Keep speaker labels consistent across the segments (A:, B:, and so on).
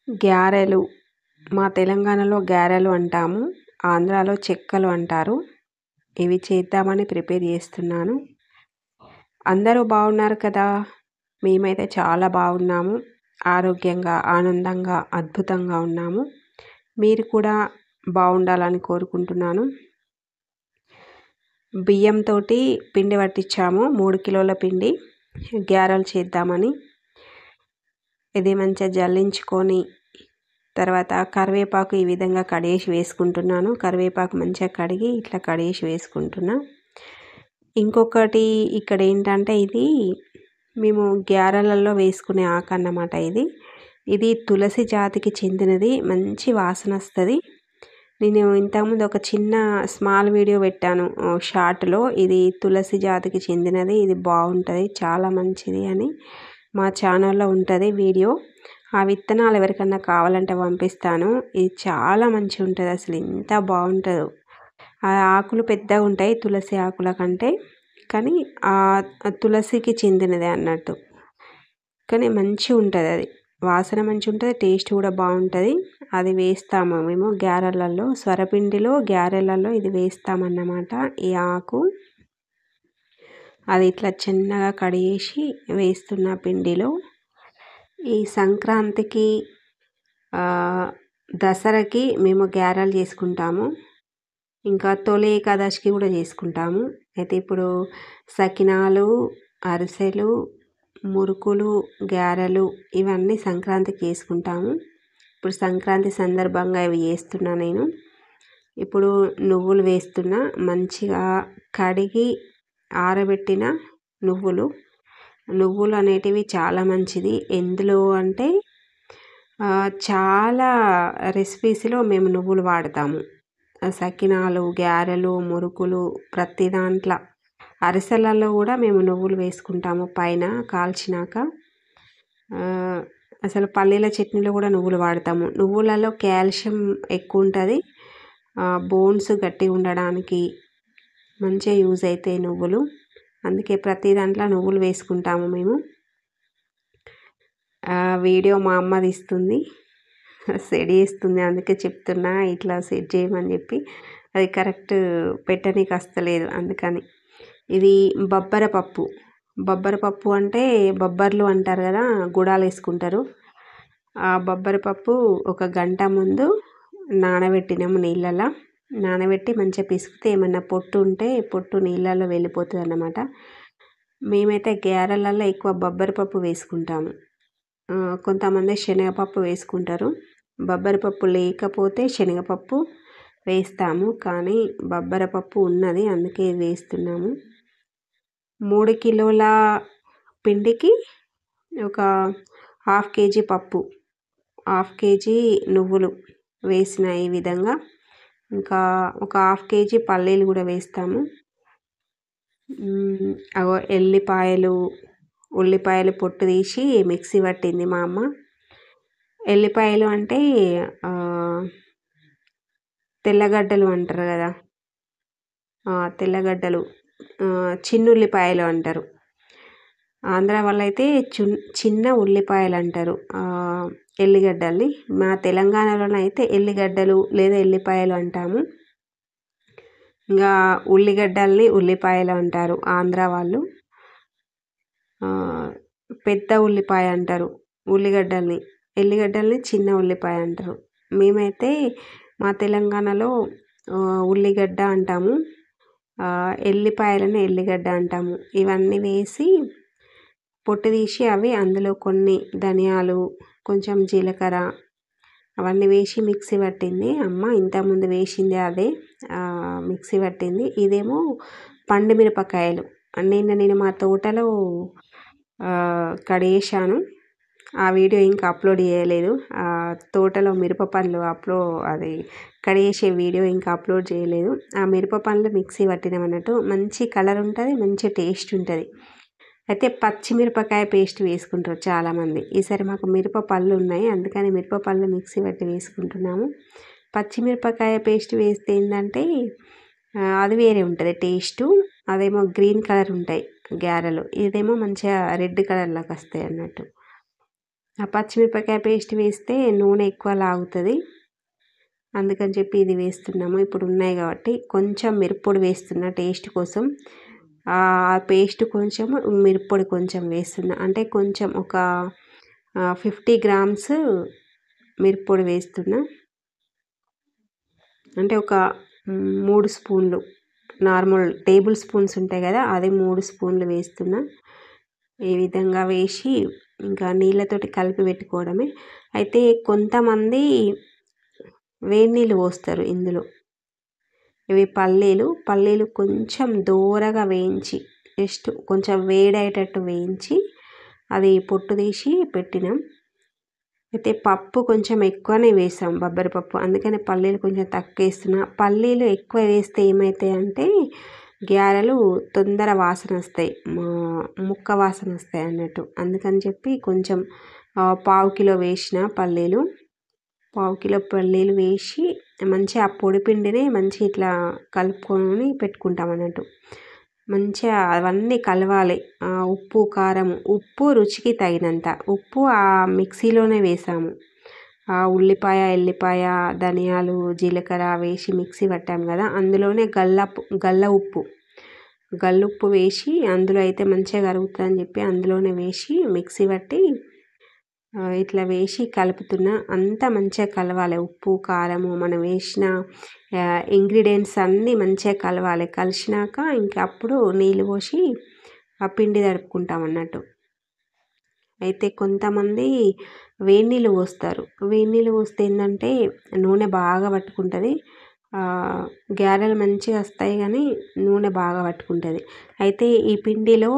A: గ్యారెలు మా తెలంగాణలో గ్యారెలు అంటాము. ఆంధ్రాలో చెక్కలు అంటారు. ఇవి చేద్దామని ప్రిపేర్ చేస్తున్నాను. అందరూ బాగున్నారు కదా? మేమైతే చాలా బాగున్నాము. ఆరోగ్యంగా, ఆనందంగా, అద్భుతంగా ఉన్నాము. మీరు కూడా బాగుండాలని కోరుకుంటున్నాను. బియ్యంతో పిండి పట్టించాము. 3 కిలోల పిండి గ్యారెలు చేద్దామని. ఇది మంచిగా జల్లించుకొని తర్వాత కరివేపాకు ఈ విధంగా కడిగేసి వేసుకుంటున్నాను. కరివేపాకు మంచిగా కడిగి ఇట్లా కడిగేసి వేసుకుంటున్నా. ఇంకొకటి ఇక్కడ ఏంటంటే ఇది మేము గ్యారెలలో వేసుకునే ఆకు అన్నమాట. ఇది తులసి జాతికి చెందినది. మంచి వాసన వస్తుంది. నేను ఇంతకుముందు ఒక చిన్న స్మాల్ వీడియో పెట్టాను షార్ట్లో. ఇది తులసి జాతికి చెందినది, ఇది బాగుంటుంది, చాలా మంచిది అని మా ఛానల్లో ఉంటుంది వీడియో. ఆ విత్తనాలు ఎవరికన్నా కావాలంటే పంపిస్తాను. ఇది చాలా మంచిగా ఉంటుంది. అసలు ఎంత బాగుంటుందో. ఆ ఆకులు పెద్దగా ఉంటాయి తులసి ఆకుల కంటే, కానీ ఆ తులసికి చెందినదే అన్నట్టు. కానీ మంచిగా ఉంటుంది. అది వాసన మంచిగా ఉంటుంది, టేస్ట్ కూడా బాగుంటుంది. అది వేస్తాము మేము గ్యారెలలో, స్వరపిండిలో గ్యారెలలో ఇది వేస్తామన్నమాట. ఈ ఆకు అది ఇట్లా చిన్నగా కడిగేసి వేస్తున్న పిండిలో. ఈ సంక్రాంతికి దసరాకి మేము గ్యారెలు చేసుకుంటాము. ఇంకా తొలి ఏకాదశికి కూడా చేసుకుంటాము. అయితే ఇప్పుడు సకినాలు, అరిసెలు, మురుకులు, గ్యారెలు ఇవన్నీ సంక్రాంతికి చేసుకుంటాము. ఇప్పుడు సంక్రాంతి సందర్భంగా ఇవి చేస్తున్నా నేను. ఇప్పుడు నువ్వులు వేస్తున్నా. మంచిగా కడిగి ఆరబెట్టిన నువ్వులు అనేటివి చాలా మంచిది. ఎందులో అంటే చాలా రెసిపీస్లో మేము నువ్వులు వాడతాము. సకినాలు, గ్యారెలు, మురుకులు ప్రతి దాంట్లో, అరిసెలలో కూడా మేము నువ్వులు వేసుకుంటాము పైన కాల్చినాక. అసలు పల్లీల చట్నీలో కూడా నువ్వులు వాడతాము. నువ్వులలో కాల్షియం ఎక్కువ ఉంటుంది. బోన్స్ గట్టిగా ఉండడానికి మంచిగా యూజ్ అవుతాయి నువ్వులు. అందుకే ప్రతి దాంట్లో నువ్వులు వేసుకుంటాము మేము. వీడియో మా అమ్మ తీస్తుంది, సెట్ చేస్తుంది. అందుకే చెప్తున్నా ఇట్లా సెట్ చేయమని చెప్పి. అది కరెక్ట్ పెట్టనీకి వస్తలేదు అందుకని. ఇది బొబ్బరపప్పు అంటే బొబ్బర్లు అంటారు కదా, గుడాలు వేసుకుంటారు. ఆ బొబ్బరపప్పు ఒక గంట ముందు నానబెట్టినాము నీళ్ళలో. నానబెట్టి మంచిగా పిసికితే ఏమన్నా పొట్టు ఉంటే పొట్టు నీళ్ళల్లో వెళ్ళిపోతుంది అన్నమాట. మేమైతే గ్యారెలలో ఎక్కువ బొబ్బరపప్పు వేసుకుంటాము. కొంతమంది శనగపప్పు వేసుకుంటారు. బొబ్బరపప్పు లేకపోతే శనగపప్పు వేస్తాము, కానీ బొబ్బరపప్పు ఉన్నది అందుకే వేస్తున్నాము. 3 కిలోల పిండికి ఒక 1/2 కేజీ పప్పు, 1/2 కేజీ నువ్వులు వేసిన ఈ విధంగా. ఇంకా ఒక 1/2 కేజీ పల్లీలు కూడా వేస్తాము. ఉల్లిపాయలు పొట్టు తీసి మిక్సీ పట్టింది మా అమ్మ. ఎల్లిపాయలు అంటే తెల్లగడ్డలు అంటారు కదా, తెల్లగడ్డలు చిన్నుల్లిపాయలు అంటారు. ఆంధ్ర వాళ్ళు అయితే చిన్న ఉల్లిపాయలు అంటారు ఎల్లిగడ్డల్ని. మా తెలంగాణలోనైతే ఎల్లిగడ్డలు లేదా ఎల్లిపాయలు అంటాము. ఇంకా ఉల్లిగడ్డల్ని ఉల్లిపాయలు అంటారు ఆంధ్ర వాళ్ళు. పెద్ద ఉల్లిపాయ అంటారు ఉల్లిగడ్డల్ని. ఎల్లిగడ్డల్ని చిన్న ఉల్లిపాయ అంటారు. మేమైతే మా తెలంగాణలో ఉల్లిగడ్డ అంటాము, ఎల్లిపాయలని ఎల్లిగడ్డ అంటాము. ఇవన్నీ వేసి పొట్టు తీసి అవి అందులో కొన్ని ధనియాలు, కొంచెం జీలకర్ర అవన్నీ వేసి మిక్సీ పట్టింది అమ్మ. ఇంతకుముందు వేసింది అదే మిక్సీ పట్టింది. ఇదేమో పండు మిరపకాయలు. నేను మా తోటలో కడిగేసాను. ఆ వీడియో ఇంకా అప్లోడ్ చేయలేదు. తోటలో మిరప పండ్లు అది కడిగేసే వీడియో ఇంకా అప్లోడ్ చేయలేదు. ఆ మిరప పండ్లు మిక్సీ పట్టినామన్నట్టు. మంచి కలర్ ఉంటుంది, మంచి టేస్ట్ ఉంటుంది. అయితే పచ్చిమిరపకాయ పేస్ట్ వేసుకుంటారు చాలామంది. ఈసారి మాకు మిరప పళ్ళు ఉన్నాయి, అందుకని మిరప పళ్ళు మిక్సీ పట్టి వేసుకుంటున్నాము. పచ్చిమిరపకాయ పేస్ట్ వేస్తే ఏంటంటే అది వేరే ఉంటుంది టేస్టు. అదేమో గ్రీన్ కలర్ ఉంటాయి గ్యారెలు, ఇదేమో మంచిగా రెడ్ కలర్లోకి వస్తాయి అన్నట్టు. ఆ పచ్చిమిరపకాయ పేస్ట్ వేస్తే నూనె ఎక్కువ లాగుతుంది, అందుకని చెప్పి ఇది వేస్తున్నాము. ఇప్పుడు ఉన్నాయి కాబట్టి కొంచెం మిరప్పొడి వేస్తున్నా టేస్ట్ కోసం. ఆ పేస్ట్ కొంచెం, మిరప్పొడి కొంచెం వేస్తున్నా. అంటే కొంచెం ఒక 50 గ్రామ్స్ మిరప్పొడి వేస్తున్నా. అంటే ఒక 3 స్పూన్లు, నార్మల్ టేబుల్ స్పూన్స్ ఉంటాయి కదా, అది 3 స్పూన్లు వేస్తున్నా. ఈ విధంగా వేసి ఇంకా నీళ్ళతోటి కలిపి పెట్టుకోవడమే. అయితే కొంతమంది వేడి నీళ్ళు పోస్తారు ఇందులో. ఇవి పల్లీలు కొంచెం దోరగా వేయించి, జస్ట్ కొంచెం వేడయ్యేటట్టు వేయించి అది పొట్టు తీసి పెట్టినాం. అయితే పప్పు కొంచెం ఎక్కువనే వేసాం, బొబ్బరి పప్పు, అందుకని పల్లీలు కొంచెం తక్కువ వేస్తున్నా. పల్లీలు ఎక్కువ వేస్తే ఏమవుతాయంటే గ్యారెలు తొందర వాసన వస్తాయి, ముక్క వాసన వస్తాయి అన్నట్టు. అందుకని చెప్పి కొంచెం 1/2 కిలో వేసిన పల్లీలు, 1/2 కిలో పల్లీలు వేసి మంచిగా ఆ పొడి పిండిని మంచిగా ఇట్లా కలుపుకొని పెట్టుకుంటాం అన్నట్టు. మంచిగా అవన్నీ కలవాలి. ఉప్పు, కారం, ఉప్పు రుచికి తగినంత ఉప్పు ఆ మిక్సీలోనే వేసాము. ఉల్లిపాయ, ఎల్లిపాయ, ధనియాలు, జీలకర్ర వేసి మిక్సీ పట్టాం కదా, అందులోనే గల్లుప్పు వేసి, అందులో అయితే మంచిగా కరుగుతుందని చెప్పి అందులోనే వేసి మిక్సీ పట్టి ఇట్లా వేసి కలుపుతున్నా. అంతా మంచిగా కలవాలి. ఉప్పు, కారము, మనం వేసిన ఇంగ్రీడియంట్స్ అన్నీ మంచిగా కలవాలి. కలిసినాక ఇంకా అప్పుడు నీళ్ళు పోసి ఆ పిండి తడుపుకుంటాం అన్నట్టు. అయితే కొంతమంది వేడి నీళ్ళు పోస్తారు. వేడి నీళ్ళు పోస్తే ఏంటంటే నూనె బాగా పట్టుకుంటుంది, గ్యారెలు మంచిగా వస్తాయి కానీ నూనె బాగా పట్టుకుంటుంది. అయితే ఈ పిండిలో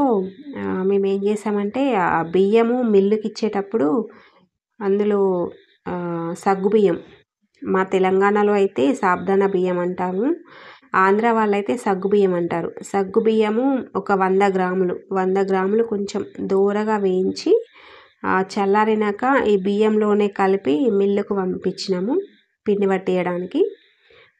A: మేము ఏం చేసామంటే ఆ బియ్యము మిల్లుకి ఇచ్చేటప్పుడు అందులో సగ్గుబియ్యం, మా తెలంగాణలో అయితే సాబ్దానా బియ్యం అంటాము, ఆంధ్ర వాళ్ళైతే సగ్గుబియ్యం అంటారు. సగ్గుబియ్యము ఒక 100 గ్రాములు కొంచెం దోరగా వేయించి చల్లారినాక ఈ బియ్యంలోనే కలిపి మిల్లుకు పంపించినాము పిండి పట్టేయడానికి.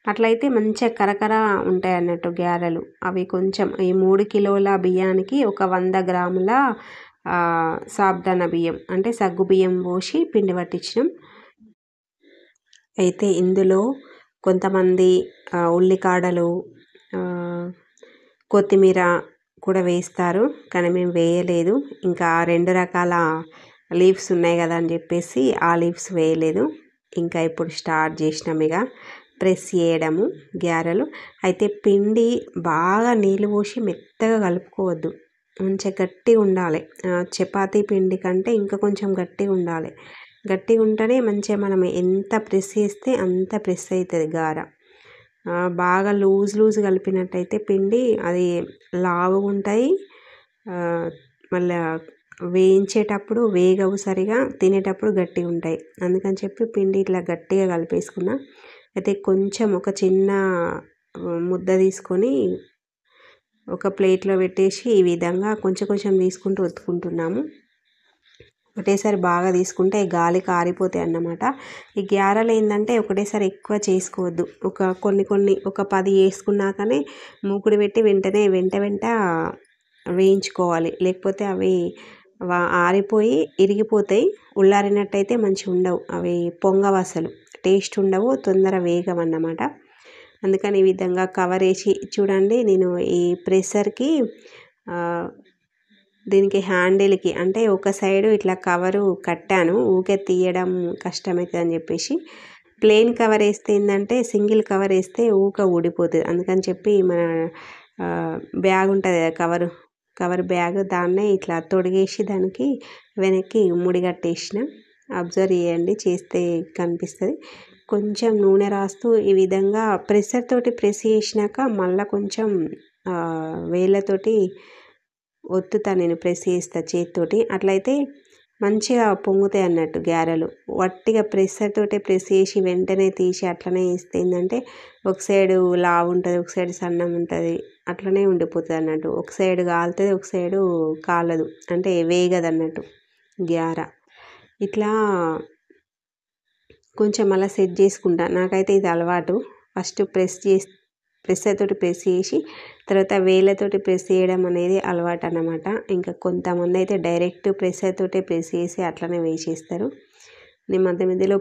A: అట్లయితే మంచిగా కరకర ఉంటాయి అన్నట్టు గ్యారెలు. అవి కొంచెం ఈ 3 కిలోల బియ్యానికి ఒక 100 గ్రాముల సాబ్దానా బియ్యం అంటే సగ్గు బియ్యం పోసి పిండి పట్టించినాం. అయితే ఇందులో కొంతమంది ఉల్లికాడలు, కొత్తిమీర కూడా వేస్తారు, కానీ మేము వేయలేదు. ఇంకా 2 రకాల లీవ్స్ ఉన్నాయి కదా అని చెప్పేసి ఆ లీవ్స్ వేయలేదు. ఇంకా ఇప్పుడు స్టార్ట్ చేసినాం ఇక ప్రెస్ చేయడము గ్యారెలు. అయితే పిండి బాగా నీళ్ళు పోసి మెత్తగా కలుపుకోవద్దు, మంచిగా గట్టిగా ఉండాలి. చపాతీ పిండి కంటే ఇంకా కొంచెం గట్టిగా ఉండాలి. గట్టిగా ఉంటేనే మంచిగా మనం ఎంత ప్రెస్ చేస్తే అంత ప్రెస్ అవుతుంది గార. బాగా లూజ్ కలిపినట్టయితే పిండి అది లావుగా ఉంటాయి, మళ్ళీ వేయించేటప్పుడు వేగవు సరిగా, తినేటప్పుడు గట్టిగా ఉంటాయి. అందుకని చెప్పి పిండి ఇట్లా గట్టిగా కలిపేసుకున్నా. అయితే కొంచెం ఒక చిన్న ముద్ద తీసుకొని ఒక ప్లేట్లో పెట్టేసి ఈ విధంగా కొంచెం తీసుకుంటూ ఒత్తుకుంటున్నాము. ఒకటేసారి బాగా తీసుకుంటే గాలి కారిపోతాయి అన్నమాట. ఈ గ్యారెలు ఏంటంటే ఒకటేసారి ఎక్కువ చేసుకోవద్దు, కొన్ని ఒక 10 వేసుకున్నాకనే మూకుడు పెట్టి వెంట వేయించుకోవాలి. లేకపోతే అవి ఆరిపోయి ఇరిగిపోతాయి. ఉల్లారినట్టయితే మంచిగా ఉండవు, అవి పొంగవు, అసలు టేస్ట్ ఉండవు, తొందర వేగమన్నమాట. అందుకని ఈ విధంగా కవర్ వేసి చూడండి. నేను ఈ ప్రెషర్కి దీనికి హ్యాండిల్కి అంటే ఒక సైడు ఇట్లా కవరు కట్టాను, ఊకే తీయడం కష్టమవుతుంది అని చెప్పేసి. ప్లెయిన్ కవర్ వేస్తే ఏంటంటే సింగిల్ కవర్ వేస్తే ఊక ఊడిపోతుంది. అందుకని చెప్పి మన బ్యాగ్ ఉంటుంది కదా, కవర్ బ్యాగ్, దాన్నే ఇట్లా తొడిగేసి దానికి వెనక్కి ముడి కట్టేసిన. అబ్జర్వ్ చేయండి, చేస్తే కనిపిస్తుంది. కొంచెం నూనె రాస్తూ ఈ విధంగా ప్రెషర్ తోటి ప్రెస్ చేసినాక మళ్ళీ కొంచెం వేళ్ళతోటి ఒత్తుతా, నేను ప్రెస్ చేస్తా చేతితోటి. అట్లయితే మంచిగా పొంగుతాయి అన్నట్టు గ్యారెలు. వట్టిగా ప్రెషర్ తోటే ప్రెస్ చేసి వెంటనే తీసి అట్లనే వేస్తే ఏంటంటే ఒక సైడు లావు ఉంటుంది, ఒక సైడు సన్నం ఉంటుంది, అట్లనే ఉండిపోతుంది అన్నట్టు. ఒక సైడు కాలుతుంది, ఒక సైడు కాలదు, అంటే వేగదు అన్నట్టు గ్యార. ఇట్లా కొంచెం అలా సెట్ చేసుకుంటా. నాకైతే ఇది అలవాటు. ఫస్ట్ ప్రెషర్ తోటి ప్రెస్ చేసి తర్వాత వేళ్ళతోటి ప్రెస్ చేయడం అనేది అలవాటు అన్నమాట. ఇంకా కొంతమంది అయితే డైరెక్ట్ ప్రెషర్ తోటే ప్రెస్ చేసి అట్లనే వేసేస్తారు. నేను మధ్య మధ్యలో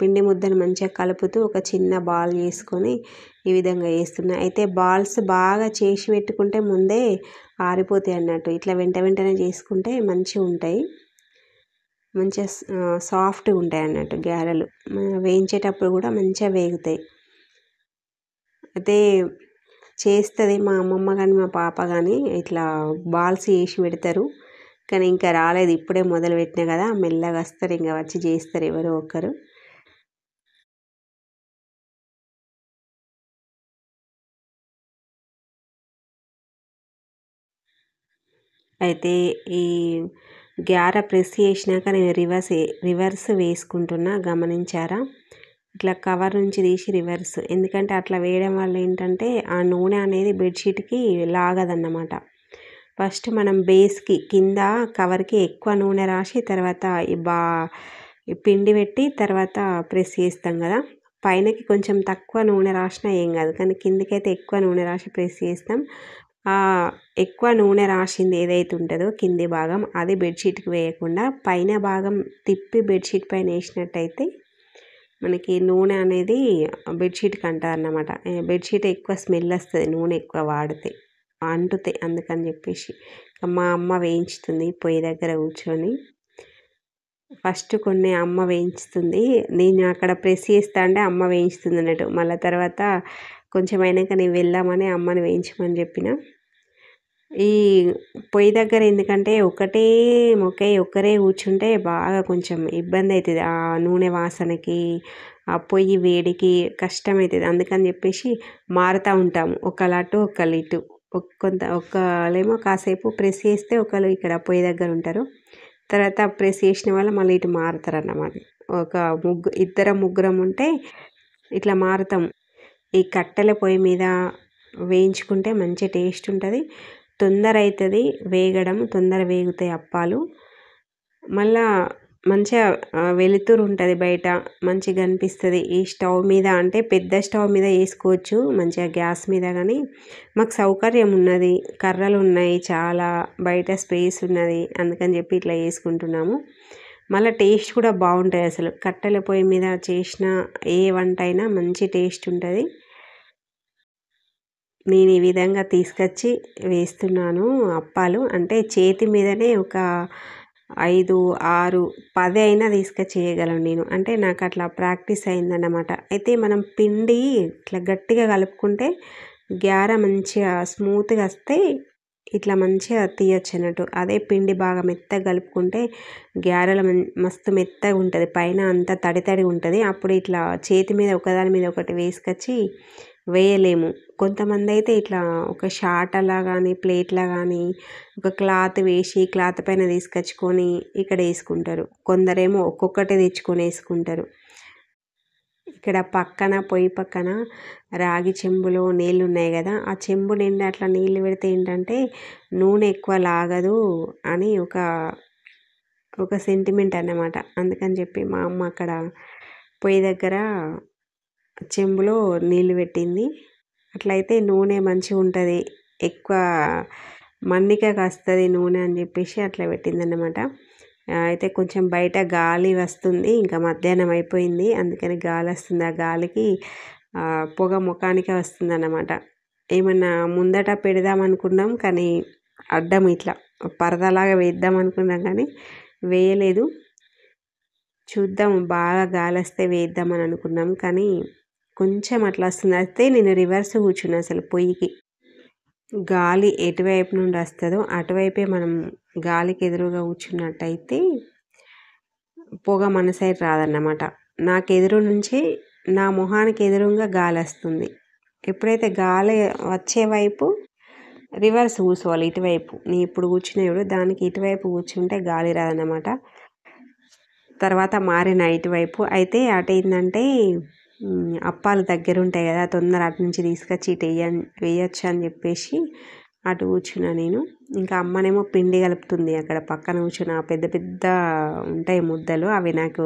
A: పిండి ముద్దను మంచిగా కలుపుతూ ఒక చిన్న బాల్ చేసుకొని ఈ విధంగా వేస్తున్నా. అయితే బాల్స్ బాగా చేసి పెట్టుకుంటే ముందే ఆరిపోతాయి అన్నట్టు. ఇట్లా వెంటనే చేసుకుంటే మంచిగా ఉంటాయి. మంచిగా సాఫ్ట్గా ఉంటాయి అన్నట్టు గారెలు. వేయించేటప్పుడు కూడా మంచిగా వేగుతాయి. అయితే చేస్తుంది మా అమ్మమ్మ కానీ మా పాప కానీ ఇట్లా బాల్స్ చేసి పెడతారు. కానీ ఇంకా రాలేదు, ఇప్పుడే మొదలుపెట్టినా కదా, మెల్లగా వస్తారు, ఇంకా వచ్చి చేస్తారు ఎవరో ఒకరు. అయితే ఈ గ్యార ప్రెస్ చేసినాక నేను రివర్స్ వేసుకుంటున్నా, గమనించారా? ఇట్లా కవర్ నుంచి తీసి రివర్స్, ఎందుకంటే అట్లా వేయడం వల్ల ఏంటంటే ఆ నూనె అనేది బెడ్షీట్కి లాగదన్నమాట. ఫస్ట్ మనం బేస్కి కింద కవర్కి ఎక్కువ నూనె రాసి తర్వాత ఈ పిండి పెట్టి తర్వాత ప్రెస్ చేస్తాం కదా, పైనకి కొంచెం తక్కువ నూనె రాసినా ఏం కాదు, కానీ కిందికైతే ఎక్కువ నూనె రాసి ప్రెస్ చేస్తాం. ఎక్కువ నూనె రాసింది ఏదైతే ఉంటుందో కింది భాగం, అది బెడ్షీట్కి వేయకుండా పైన భాగం తిప్పి బెడ్షీట్ పైన వేసినట్టయితే మనకి నూనె అనేది బెడ్షీట్కి అంటారన్నమాట. బెడ్షీట్ ఎక్కువ స్మెల్ వస్తుంది నూనె ఎక్కువ వాడితే, అంటుతాయి. అందుకని చెప్పేసి మా అమ్మ వేయించుతుంది పొయ్యి దగ్గర కూర్చొని. ఫస్ట్ కొన్ని అమ్మ వేయించుతుంది, నేను అక్కడ ప్రెస్ చేస్తా అంటే అమ్మ వేయించుతుంది అన్నట్టు. మళ్ళీ తర్వాత కొంచెం అయినాక నేను వెళ్దామని అమ్మని వేయించమని చెప్పిన. ఈ పొయ్యి దగ్గర ఎందుకంటే ఒక్కరే కూర్చుంటే బాగా కొంచెం ఇబ్బంది అవుతుంది, ఆ నూనె వాసనకి ఆ పొయ్యి వేడికి కష్టమవుతుంది. అందుకని చెప్పేసి మారుతూ ఉంటాము, ఒకళ్ళు అటు ఒకళ్ళు ఇటు. ఒకళ్ళేమో కాసేపు ప్రెస్ చేస్తే ఒకళ్ళు ఇక్కడ పొయ్యి దగ్గర ఉంటారు, తర్వాత ప్రెస్ చేసిన వాళ్ళు మళ్ళీ ఇటు మారుతారు అన్నమాట. ముగ్గురం ఉంటే ఇట్లా మారుతాం. ఈ కట్టెల పొయ్యి మీద వేయించుకుంటే మంచి టేస్ట్ ఉంటుంది, తొందర అవుతుంది వేగడం, తొందర వేగుతాయి అప్పాలు. మళ్ళా మంచిగా వెలుతురు ఉంటుంది బయట, మంచిగా అనిపిస్తుంది. ఈ స్టవ్ మీద అంటే పెద్ద స్టవ్ మీద వేసుకోవచ్చు మంచిగా, గ్యాస్ మీద కానీ మాకు సౌకర్యం ఉన్నది, కర్రలు ఉన్నాయి చాలా, బయట స్పేస్ ఉన్నది, అందుకని చెప్పి ఇట్లా వేసుకుంటున్నాము. మళ్ళీ టేస్ట్ కూడా బాగుంటుంది. అసలు కట్టెల పొయ్యి మీద చేసిన ఏ వంట అయినా మంచి టేస్ట్ ఉంటుంది. నేను ఈ విధంగా తీసుకొచ్చి వేస్తున్నాను అప్పాలు. అంటే చేతి మీదనే ఒక 5, 6, 10 అయినా తీసుకొచ్చి చేయగలను నేను, అంటే నాకు అట్లా ప్రాక్టీస్ అయిందన్నమాట. అయితే మనం పిండి ఇట్లా గట్టిగా కలుపుకుంటే గ్యార మంచిగా స్మూత్గా వస్తే ఇట్లా మంచిగా తీయచ్చు అన్నట్టు. అదే పిండి బాగా మెత్తగా కలుపుకుంటే గ్యారెలు మస్తు మెత్తగా ఉంటుంది, పైన అంతా తడి ఉంటుంది. అప్పుడు ఇట్లా చేతి మీద ఒకదాని మీద ఒకటి వేసుకొచ్చి వేయలేము. కొంతమంది అయితే ఇట్లా ఒక షాటలా కానీ ప్లేట్లా కానీ ఒక క్లాత్ వేసి క్లాత్ పైన తీసుకొచ్చుకొని ఇక్కడ వేసుకుంటారు. కొందరేమో ఒక్కొక్కటి తెచ్చుకొని వేసుకుంటారు. ఇక్కడ పొయ్యి పక్కన రాగి చెంబులో నీళ్ళు ఉన్నాయి కదా, ఆ చెంబు నిండా అట్లా నీళ్ళు పెడితే ఏంటంటే నూనె ఎక్కువ లాగదు అని ఒక సెంటిమెంట్ అన్నమాట. అందుకని చెప్పి మా అమ్మ అక్కడ పొయ్యి దగ్గర చెంబులో నీళ్ళు పెట్టింది. అట్లయితే నూనె మంచిగా ఉంటుంది, ఎక్కువ మన్నికగా వస్తుంది నూనె అని చెప్పేసి అట్లా పెట్టిందన్నమాట. అయితే కొంచెం బయట గాలి వస్తుంది, ఇంకా మధ్యాహ్నం అయిపోయింది, అందుకని గాలి వస్తుంది. ఆ గాలికి పొగ ముఖానికే వస్తుంది అన్నమాట. ఏమన్నా ముందట పెడదాం అనుకున్నాం కానీ అడ్డం ఇట్లా పరదలాగా వేద్దాం అనుకున్నాం కానీ వేయలేదు. చూద్దాం, బాగా గాలి వస్తే వేద్దామని అనుకున్నాం కానీ కొంచెం అట్లా వస్తుంది. అయితే నేను రివర్స్ కూర్చున్నా, అసలు పొయ్యికి గాలి ఎటువైపు నుండి వస్తుందో అటువైపే మనం గాలికి ఎదురుగా కూర్చున్నట్టయితే పొగ మన సైడ్ రాదన్నమాట. నాకు ఎదురు నుంచి నా మొహానికి ఎదురుగా గాలి వస్తుంది. ఎప్పుడైతే గాలి వచ్చే వైపు రివర్స్ కూర్చోవాలి, ఇటువైపు నేను ఇప్పుడు కూర్చునేప్పుడు దానికి ఇటువైపు కూర్చుంటే గాలి రాదన్నమాట. తర్వాత మారిన ఇటువైపు. అయితే అటు ఏంటంటే అప్పాలు దగ్గర ఉంటాయి కదా, తొందర అటు నుంచి తీసుకొచ్చి ఇటు వేయచ్చు అని చెప్పేసి అటు కూర్చున్నా నేను. ఇంకా అమ్మనేమో పిండి కలుపుతుంది అక్కడ పక్కన కూర్చున్న. పెద్ద పెద్ద ఉంటాయి ముద్దలు, అవి నాకు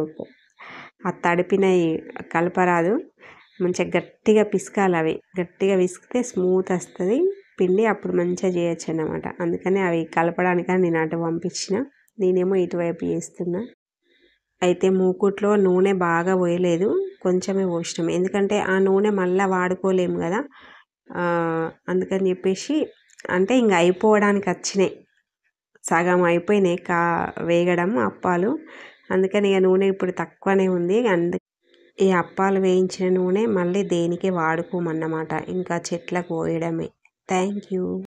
A: ఆ తడిపినవి కలపరాదు, మంచిగా గట్టిగా పిసకాలి, అవి గట్టిగా పిసికితే స్మూత్ వస్తుంది పిండి, అప్పుడు మంచిగా చేయొచ్చు అన్నమాట. అందుకని అవి కలపడానికని నేను అటు పంపించిన, నేనేమో ఇటువైపు చేస్తున్నా. అయితే మూకుట్లో నూనె బాగా పోయలేదు, కొంచెమే పోసినాం, ఎందుకంటే ఆ నూనె మళ్ళీ వాడుకోలేము కదా. అందుకని చెప్పేసి అంటే ఇంకా అయిపోవడానికి వచ్చినాయి, సగం అయిపోయినాయి వేగడం అప్పాలు. అందుకని ఇక నూనె ఇప్పుడు తక్కువనే ఉంది. ఈ అప్పాలు వేయించిన నూనె మళ్ళీ దేనికి వాడుకోమన్నమాట, ఇంకా చెట్లకు పోయడమే. Thank you.